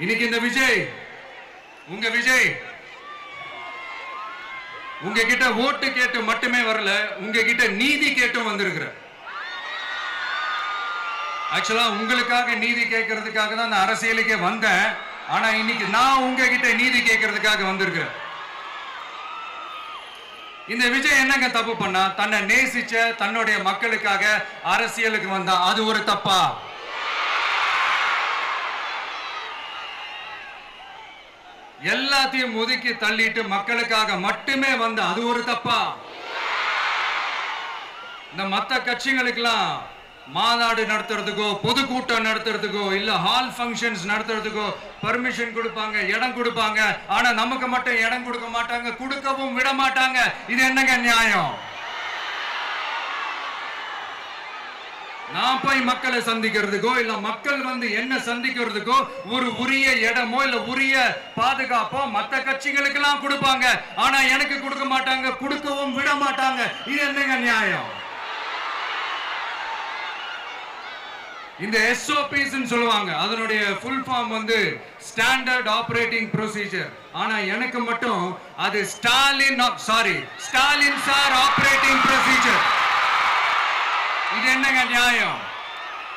இன்னைக்கு இந்த விஜய் உங்ககிட்ட ஓட்டு கேட்டு மட்டுமே வரல, உங்ககிட்ட நீதி கேட்டும் வந்திருக்கிற. ஆக்சுவலா உங்களுக்காக நீதி கேட்கறதுக்காக தான் அந்த அரசியலுக்கே வந்தேன். ஆனா இன்னைக்கு நான் உங்ககிட்ட நீதி கேட்கறதுக்காக வந்திருக்கிறேன். இந்த விஜய் என்னங்க தப்பு பண்ணா? தன்னை நேசிச்ச தன்னுடைய மக்களுக்காக அரசியலுக்கு வந்தா அது ஒரு தப்பா? எல்லாத்தையும் ஒதுக்கி தள்ளிட்டு மக்களுக்காக மட்டுமே வந்த அது ஒரு தப்பா? இந்த மத்த கட்சிகளுக்கெல்லாம் மாநாடு நடத்துறதுக்கோ பொதுக்கூட்டம் நடத்துறதுக்கோ இல்ல ஹால் ஃபங்க்ஷன்ஸ் நடத்துறதுக்கோ பர்மிஷன் கொடுப்பாங்க, இடம் கொடுப்பாங்க. ஆனா நமக்கு மட்டும் இடம் கொடுக்க மாட்டாங்க, கொடுக்கவும் விட மாட்டாங்க. இது என்னங்க நியாயம்? நான் போய் மக்களை சந்திக்கிறதுக்கோ இல்ல மக்கள் வந்து என்ன சந்திக்கிறதுக்கோ ஒரு உரிய இடமோ இல்ல உரிய பாதுகாப்போ மத்த கட்சிகளுக்கு எல்லாம் கொடுப்பாங்க. ஆனா எனக்கு கொடுக்க மாட்டாங்க, கொடுக்கவும் விட மாட்டாங்க. இது என்னங்க நியாயம்? இந்த SOPs சொல்லுவாங்க, அதனுடைய ஃபுல் ஃபார்ம் வந்து ஸ்டாண்டர்ட் ஆபரேட்டிங் ப்ரொசீஜர். ஆனா எனக்கு மட்டும் அது ஸ்டாலின் சார் ஆபரேட்டிங் ப்ரொசீஜர். இது என்னங்க நியாயம்?